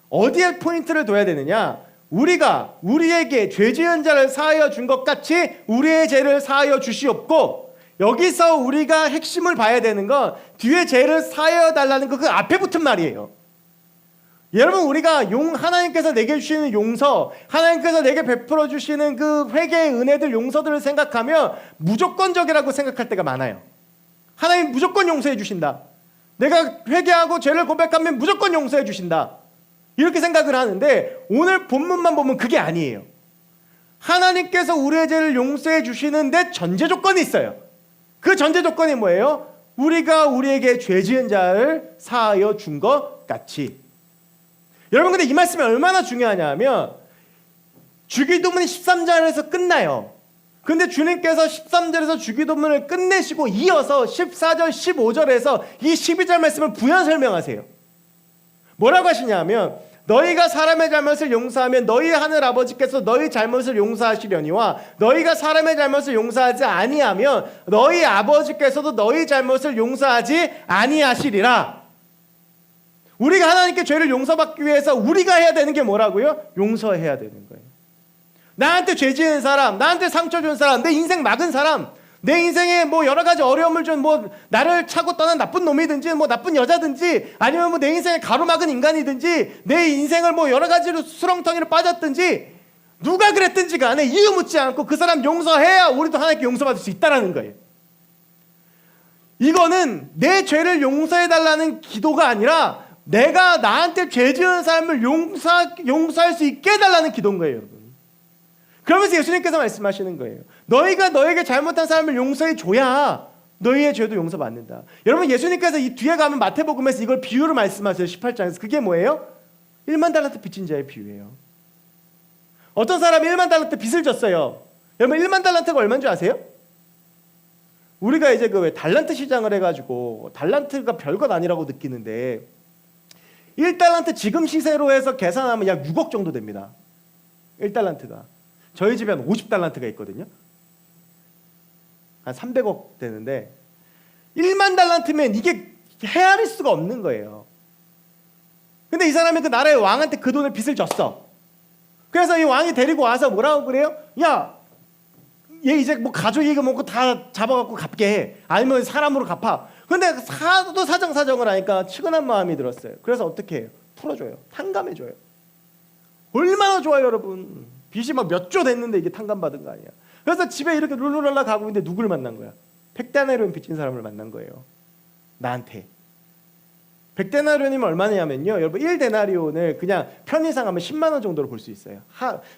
어디에 포인트를 둬야 되느냐? 우리가 우리에게 죄 지은 자를 사하여 준 것 같이 우리의 죄를 사하여 주시옵고 여기서 우리가 핵심을 봐야 되는 건 뒤에 죄를 사하여 달라는 그 앞에 붙은 말이에요. 여러분 우리가 하나님께서 내게 주시는 용서 하나님께서 내게 베풀어 주시는 그 회개의 은혜들 용서들을 생각하면 무조건적이라고 생각할 때가 많아요. 하나님 무조건 용서해 주신다. 내가 회개하고 죄를 고백하면 무조건 용서해 주신다. 이렇게 생각을 하는데 오늘 본문만 보면 그게 아니에요. 하나님께서 우리의 죄를 용서해 주시는데 전제 조건이 있어요. 그 전제 조건이 뭐예요? 우리가 우리에게 죄 지은 자를 사하여 준 것 같이. 여러분 근데 이 말씀이 얼마나 중요하냐면 주기도문이 13절에서 끝나요. 근데 주님께서 13절에서 주기도문을 끝내시고 이어서 14절, 15절에서 이 12절 말씀을 부연 설명하세요. 뭐라고 하시냐면 너희가 사람의 잘못을 용서하면 너희 하늘 아버지께서 너희 잘못을 용서하시려니와 너희가 사람의 잘못을 용서하지 아니하면 너희 아버지께서도 너희 잘못을 용서하지 아니하시리라. 우리가 하나님께 죄를 용서받기 위해서 우리가 해야 되는 게 뭐라고요? 용서해야 되는 거예요. 나한테 죄 지은 사람, 나한테 상처 준 사람, 내 인생 막은 사람, 내 인생에 뭐 여러 가지 어려움을 준 뭐 나를 차고 떠난 나쁜 놈이든지 뭐 나쁜 여자든지 아니면 뭐 내 인생에 가로막은 인간이든지 내 인생을 뭐 여러 가지로 수렁텅이로 빠졌든지 누가 그랬든지 간에 이유 묻지 않고 그 사람 용서해야 우리도 하나님께 용서받을 수 있다라는 거예요. 이거는 내 죄를 용서해달라는 기도가 아니라 내가 나한테 죄 지은 사람을 용서할 수 있게 해달라는 기도인 거예요, 여러분. 그러면서 예수님께서 말씀하시는 거예요. 너희가 너에게 잘못한 사람을 용서해 줘야 너희의 죄도 용서받는다. 여러분, 예수님께서 이 뒤에 가면 마태복음에서 이걸 비유로 말씀하세요. 18장에서. 그게 뭐예요? 1만 달란트 빚진 자의 비유예요. 어떤 사람이 1만 달란트 빚을 졌어요. 여러분, 1만 달란트가 얼마인 줄 아세요? 우리가 이제 그 왜 달란트 시장을 해가지고 달란트가 별것 아니라고 느끼는데 1달란트 지금 시세로 해서 계산하면 약 6억 정도 됩니다. 1달란트가. 저희 집에 한 50달란트가 있거든요. 한 300억 되는데 1만 달란트면 이게 헤아릴 수가 없는 거예요. 근데 이 사람이 그 나라의 왕한테 그 돈을 빚을 졌어. 그래서 이 왕이 데리고 와서 뭐라고 그래요? 야, 얘 이제 뭐 가족이 먹고 다 잡아갖고 갚게 해. 아니면 사람으로 갚아. 근데 사도 사정을 하니까 측은한 마음이 들었어요. 그래서 어떻게 해요? 풀어줘요. 탕감해줘요. 얼마나 좋아요, 여러분. 빚이 막 몇 조 됐는데 이게 탕감받은 거 아니야. 그래서 집에 이렇게 룰루랄라 가고 있는데 누구를 만난 거야? 100데나리온 빚진 사람을 만난 거예요. 나한테. 100데나리온이면 얼마냐면요, 여러분 1데나리온을 그냥 편의상 하면 10만 원 정도로 볼 수 있어요.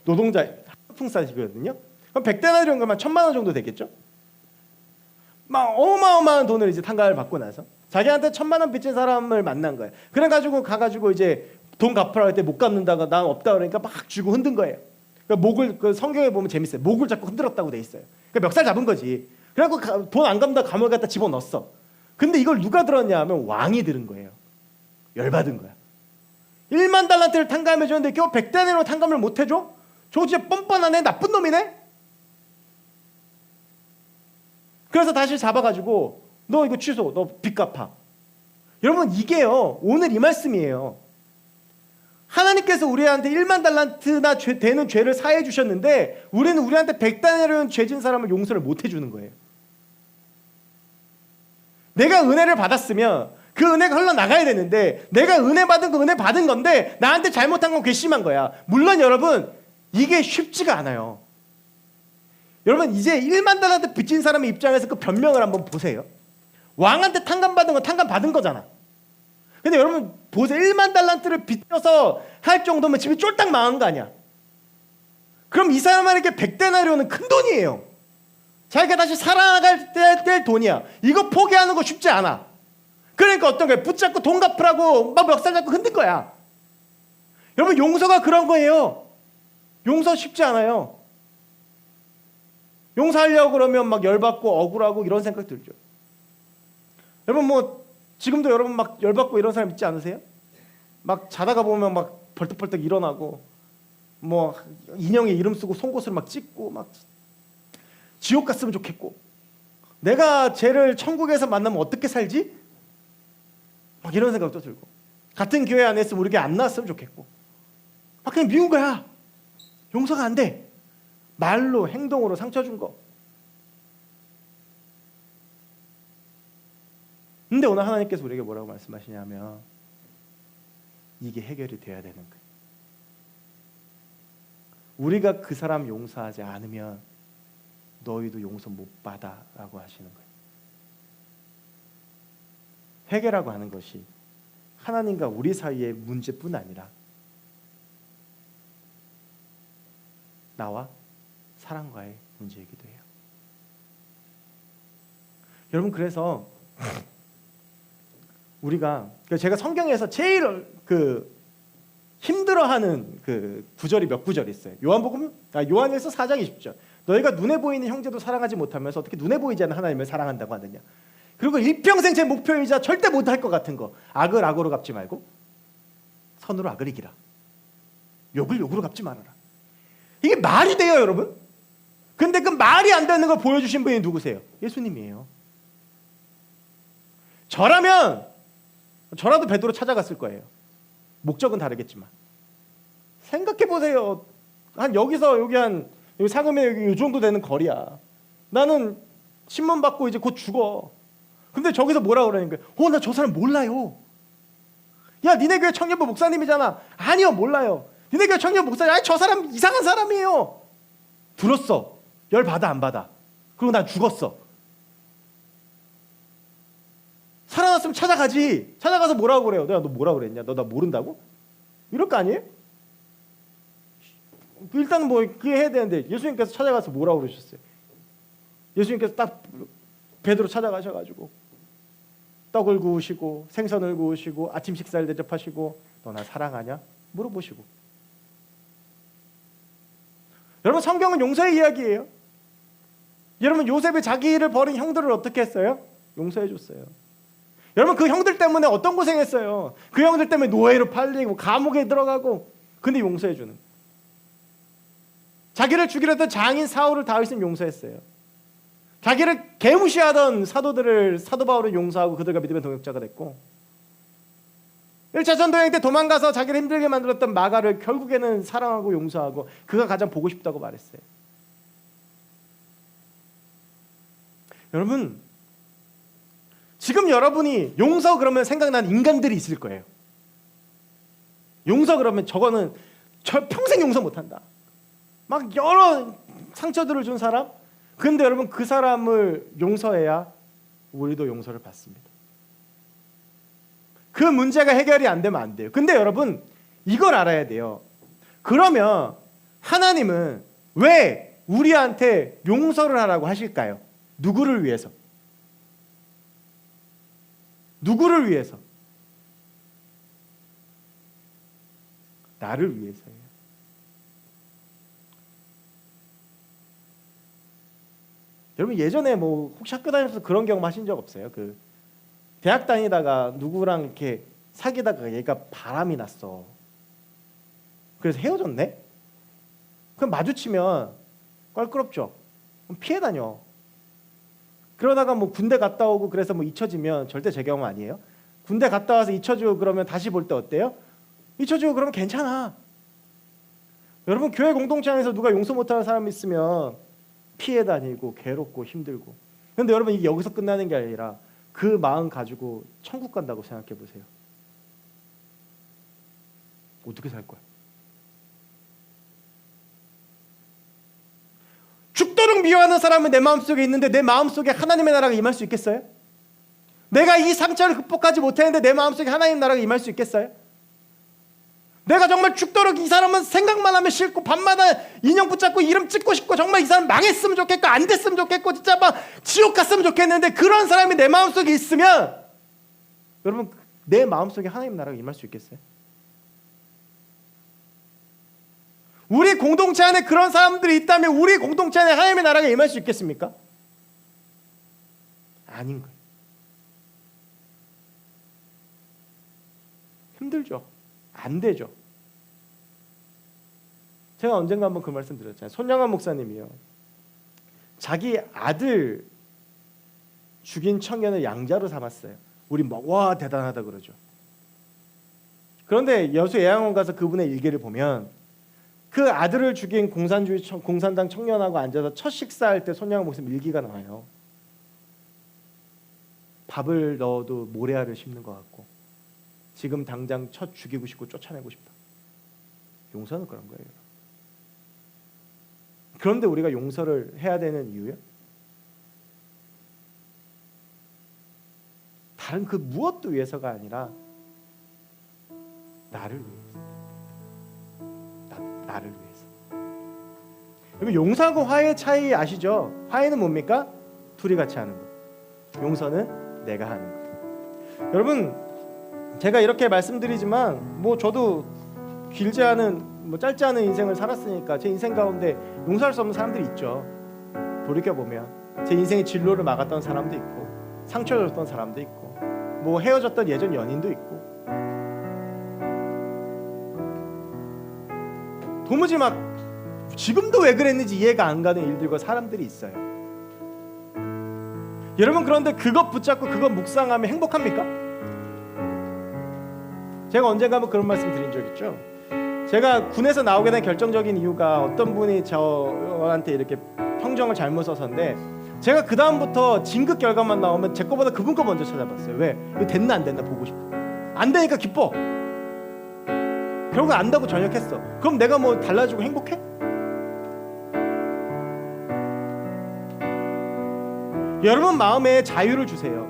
노동자 풍사시거든요. 그럼 100데나리온 그러면 1000만 원 정도 되겠죠? 막 어마어마한 돈을 이제 탕감을 받고 나서 자기한테 1000만 원 빚진 사람을 만난 거예요. 그래가지고 가가지고 이제 돈 갚으라 할 때 못 갚는다가 난 없다 그러니까 막 쥐고 흔든 거예요. 그러니까 목을 그 성경에 보면 재밌어요. 목을 잡고 흔들었다고 돼 있어요. 그러니까 멱살 잡은 거지. 그래갖고 돈 안 갚는다 감옥에 갖다 집어넣었어. 근데 이걸 누가 들었냐 하면 왕이 들은 거예요. 열받은 거야. 1만 달란트를 탕감해줬는데 겨우 100데나리온 탕감을 못 해줘? 저거 진짜 뻔뻔하네. 나쁜 놈이네. 그래서 다시 잡아가지고 너 이거 취소. 너 빚 갚아. 여러분, 이게요 오늘 이 말씀이에요. 하나님께서 우리한테 1만 달란트나 되는 죄를 사해 주셨는데 우리는 우리한테 100데나리온 죄진 사람을 용서를 못 해주는 거예요. 내가 은혜를 받았으면 그 은혜가 흘러나가야 되는데 내가 은혜 받은 거 은혜 받은 건데 나한테 잘못한 건 괘씸한 거야. 물론 여러분 이게 쉽지가 않아요. 여러분 이제 1만 달란트 빚진 사람의 입장에서 그 변명을 한번 보세요. 왕한테 탕감받은 건 탕감받은 거잖아. 근데 여러분 보세요. 1만 달란트를 빚져서 할 정도면 집이 쫄딱 망한 거 아니야. 그럼 이 사람에게 100데나리온은 큰 돈이에요. 자기가 다시 살아나갈 때 돈이야. 이거 포기하는 거 쉽지 않아. 그러니까 어떤 거야? 붙잡고 돈 갚으라고 막 멱살 잡고 흔든 거야. 여러분 용서가 그런 거예요. 용서 쉽지 않아요. 용서하려고 그러면 막 열받고 억울하고 이런 생각 들죠. 여러분 뭐 지금도 여러분 막 열받고 이런 사람 있지 않으세요? 막 자다가 보면 막 벌떡벌떡 일어나고 뭐 인형에 이름 쓰고 송곳을 막 찍고 막 지옥 갔으면 좋겠고 내가 쟤를 천국에서 만나면 어떻게 살지? 막 이런 생각도 들고 같은 교회 안에 있으면 우리 교회 안 나왔으면 좋겠고 막 그냥 미운 거야. 용서가 안 돼. 말로 행동으로 상처 준 거. 근데 오늘 하나님께서 우리에게 뭐라고 말씀하시냐면 이게 해결이 돼야 되는 거예요. 우리가 그 사람 용서하지 않으면 너희도 용서 못 받아 라고 하시는 거예요. 회개라고 하는 것이 하나님과 우리 사이의 문제뿐 아니라 나와 사랑과의 문제이기도 해요. 여러분 그래서 우리가 제가 성경에서 제일 힘들어하는 그 구절이 몇 구절 있어요. 요한일서 4장 20절. 너희가 눈에 보이는 형제도 사랑하지 못하면서 어떻게 눈에 보이지 않는 하나님을 사랑한다고 하느냐. 그리고 일평생 제 목표이자 절대 못할 것 같은 거, 악을 악으로 갚지 말고 선으로 악을 이기라. 욕을 욕으로 갚지 말아라. 이게 말이 돼요, 여러분? 근데 그 말이 안 되는 걸 보여주신 분이 누구세요? 예수님이에요. 저라도 베드로 찾아갔을 거예요. 목적은 다르겠지만. 생각해 보세요. 한 여기서 여기 여기 상음에 여기 이 정도 되는 거리야. 나는 신문 받고 이제 곧 죽어. 근데 저기서 뭐라 그러는 거야? 나 저 사람 몰라요. 야, 니네 교회 청년부 목사님이잖아. 아니요, 몰라요. 니네 교회 청년부 목사님, 아니 저 사람 이상한 사람이에요. 들었어. 열 받아 안 받아. 그리고 난 죽었어. 살아났으면 찾아가지. 찾아가서 뭐라고 그래요? 내가 너 뭐라 그랬냐? 너 나 모른다고? 이럴 거 아니에요? 일단 뭐 그게 해야 되는데 예수님께서 찾아가서 뭐라고 그러셨어요? 예수님께서 딱 베드로 찾아가셔가지고 떡을 구우시고 생선을 구우시고 아침 식사를 대접하시고 너 나 사랑하냐? 물어보시고. 여러분, 성경은 용서의 이야기예요. 여러분, 요셉이 자기 일을 벌인 형들을 어떻게 했어요? 용서해 줬어요. 여러분, 그 형들 때문에 어떤 고생했어요? 그 형들 때문에 노예로 팔리고 감옥에 들어가고, 근데 용서해 주는. 자기를 죽이려 했던 장인 사울을 다윗은 용서했어요. 자기를 개무시하던 사도 바울을 용서하고 그들과 믿음의 동역자가 됐고, 1차 전도여행 때 도망가서 자기를 힘들게 만들었던 마가를 결국에는 사랑하고 용서하고 그가 가장 보고 싶다고 말했어요. 여러분, 지금 여러분이 용서 그러면 생각나는 인간들이 있을 거예요. 용서 그러면 저거는 저 평생 용서 못한다. 막 여러 상처들을 준 사람. 근데 여러분, 그 사람을 용서해야 우리도 용서를 받습니다. 그 문제가 해결이 안 되면 안 돼요. 근데 여러분, 이걸 알아야 돼요. 그러면 하나님은 왜 우리한테 용서를 하라고 하실까요? 누구를 위해서? 누구를 위해서? 나를 위해서예요. 여러분, 예전에 뭐 혹시 학교 다니면서 그런 경험 하신 적 없어요? 대학 다니다가 누구랑 이렇게 사귀다가 얘가 바람이 났어. 그래서 헤어졌네? 그럼 마주치면 껄끄럽죠? 그럼 피해 다녀. 그러다가 뭐 군대 갔다 오고 그래서 뭐 잊혀지면 절대 제 경험 아니에요. 군대 갔다 와서 잊혀지고 그러면 다시 볼 때 어때요? 잊혀지고 그러면 괜찮아. 여러분, 교회 공동체 안에서 누가 용서 못하는 사람이 있으면 피해 다니고 괴롭고 힘들고. 그런데 여러분, 이게 여기서 끝나는 게 아니라 그 마음 가지고 천국 간다고 생각해 보세요. 어떻게 살 거야? 죽도록 미워하는 사람은 내 마음속에 있는데 내 마음속에 하나님의 나라가 임할 수 있겠어요? 내가 이 상처를 극복하지 못했는데 내 마음속에 하나님의 나라가 임할 수 있겠어요? 내가 정말 죽도록 이 사람은 생각만 하면 싫고 밤마다 인형 붙잡고 이름 찍고 싶고 정말 이 사람 망했으면 좋겠고 안 됐으면 좋겠고 진짜 막 지옥 갔으면 좋겠는데 그런 사람이 내 마음속에 있으면 여러분, 내 마음속에 하나님 나라가 임할 수 있겠어요? 우리 공동체 안에 그런 사람들이 있다면 우리 공동체 안에 하나님의 나라가 임할 수 있겠습니까? 아닌 거예요. 힘들죠. 안 되죠. 제가 언젠가 한번 그 말씀 드렸잖아요. 손양환 목사님이요, 자기 아들 죽인 청년을 양자로 삼았어요. 우리 와 대단하다 그러죠. 그런데 여수 예양원 가서 그분의 일기를 보면 그 아들을 죽인 공산당 청년하고 앉아서 첫 식사할 때 손양환 목사님 일기가 나와요. 밥을 넣어도 모래알을 씹는 것 같고 지금 당장 첫 죽이고 싶고 쫓아내고 싶다. 용서는 그런 거예요. 그런데 우리가 용서를 해야 되는 이유요? 다른 그 무엇도 위해서가 아니라 나를 위해서. 나를 위해서. 여러분, 용서하고 화해의 차이 아시죠? 화해는 뭡니까? 둘이 같이 하는 거. 용서는 내가 하는 거. 여러분, 제가 이렇게 말씀드리지만 뭐 저도 길지 않은 뭐 짧지 않은 인생을 살았으니까 제 인생 가운데 용서할 수 없는 사람들이 있죠. 돌이켜보면 제 인생의 진로를 막았던 사람도 있고, 상처 줬던 사람도 있고, 뭐 헤어졌던 예전 연인도 있고, 도무지 막 지금도 왜 그랬는지 이해가 안 가는 일들과 사람들이 있어요. 여러분, 그런데 그것 붙잡고 그것 묵상하면 행복합니까? 제가 언젠가 한번 그런 말씀 드린 적 있죠. 제가 군에서 나오게 된 결정적인 이유가 어떤 분이 저한테 이렇게 평정을 잘못 써서인데, 제가 그 다음부터 진급 결과만 나오면 제 거보다 그분 거 먼저 찾아봤어요. 왜? 이거 됐나 안 됐나 보고 싶어. 안 되니까 기뻐. 결국 안다고 전역했어. 그럼 내가 뭐 달라지고 행복해? 여러분 마음에 자유를 주세요.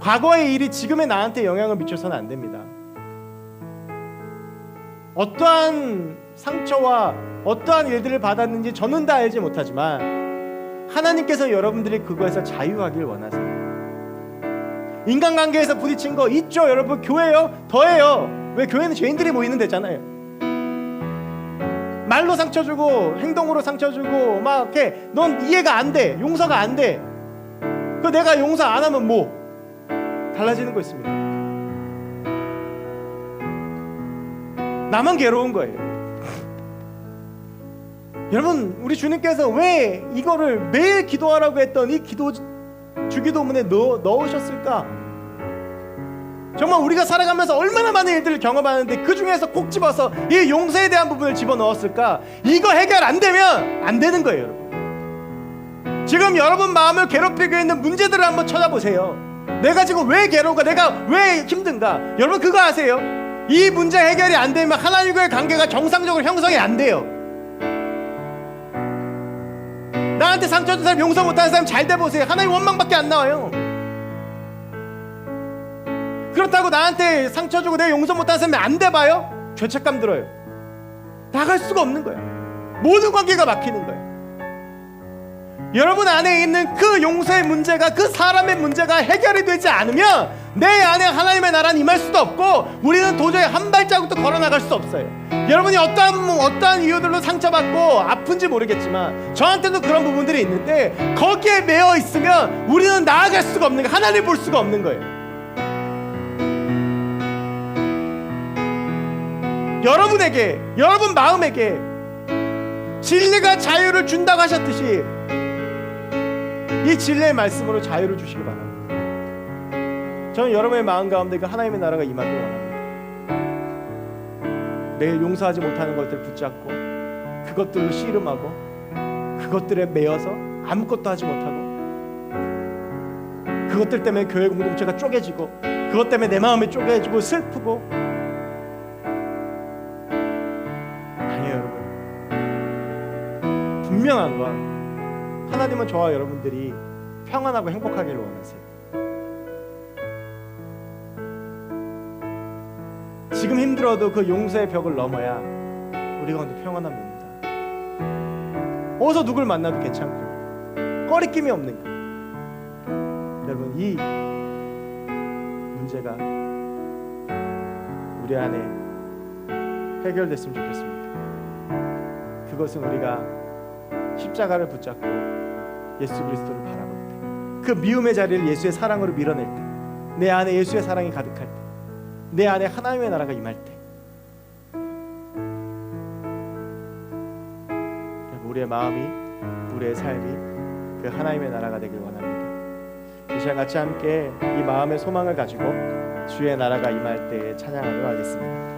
과거의 일이 지금의 나한테 영향을 미쳐서는 안 됩니다. 어떠한 상처와 어떠한 일들을 받았는지 저는 다 알지 못하지만 하나님께서 여러분들이 그거에서 자유하길 원하세요. 인간관계에서 부딪힌 거 있죠. 여러분, 교회요? 더해요. 왜? 교회는 죄인들이 모이는 데잖아요. 말로 상처 주고 행동으로 상처 주고 막 이렇게 넌 이해가 안 돼. 용서가 안 돼. 그 내가 용서 안 하면 뭐 달라지는 거 있습니다. 나만 괴로운 거예요. 여러분, 우리 주님께서 왜 이거를 매일 기도하라고 했던 이 기도 주기도문에 넣으셨을까? 정말 우리가 살아가면서 얼마나 많은 일들을 경험하는데 그 중에서 꼭 집어서 이 용서에 대한 부분을 집어넣었을까? 이거 해결 안 되면 안 되는 거예요, 여러분. 지금 여러분 마음을 괴롭히고 있는 문제들을 한번 찾아보세요. 내가 지금 왜 괴로운가? 내가 왜 힘든가? 여러분, 그거 아세요? 이 문제 해결이 안 되면 하나님과의 관계가 정상적으로 형성이 안 돼요. 나한테 상처 준 사람, 용서 못하는 사람 잘 돼보세요. 하나님 원망밖에 안 나와요. 그렇다고 나한테 상처 주고 내가 용서 못하는 사람이 안 돼봐요? 죄책감 들어요. 나갈 수가 없는 거야. 모든 관계가 막히는 거야. 여러분 안에 있는 그 용서의 문제가, 그 사람의 문제가 해결이 되지 않으면 내 안에 하나님의 나라는 임할 수도 없고 우리는 도저히 한 발자국도 걸어나갈 수 없어요. 여러분이 어떠한 이유들로 상처받고 아픈지 모르겠지만 저한테도 그런 부분들이 있는데 거기에 매여 있으면 우리는 나아갈 수가 없는 거예요. 하나님을 볼 수가 없는 거예요. 여러분에게, 여러분 마음에게 진리가 자유를 준다고 하셨듯이 이 진리의 말씀으로 자유를 주시기 바랍니다. 저는 여러분의 마음 가운데 그 하나님의 나라가 임하길 원합니다. 매일 용서하지 못하는 것들을 붙잡고 그것들로 씨름하고 그것들에 매여서 아무것도 하지 못하고 그것들 때문에 교회 공동체가 쪼개지고 그것 때문에 내 마음이 쪼개지고 슬프고, 아니에요 여러분. 분명한 건 하나님은 저와 여러분들이 평안하고 행복하기를 원하세요. 지금 힘들어도 그 용서의 벽을 넘어야 우리가 오늘 평안한 겁니다. 어디서 누굴 만나도 괜찮고 꺼리낌이 없는 거. 여러분, 이 문제가 우리 안에 해결됐으면 좋겠습니다. 그것은 우리가 십자가를 붙잡고 예수 그리스도를 바라볼 때, 그 미움의 자리를 예수의 사랑으로 밀어낼 때, 내 안에 예수의 사랑이 가득할 때, 내 안에 하나님의 나라가 임할 때, 우리의 마음이, 우리의 삶이 그 하나님의 나라가 되길 원합니다. 이 시간 같이 함께 이 마음의 소망을 가지고 주의 나라가 임할 때에 찬양하도록 하겠습니다.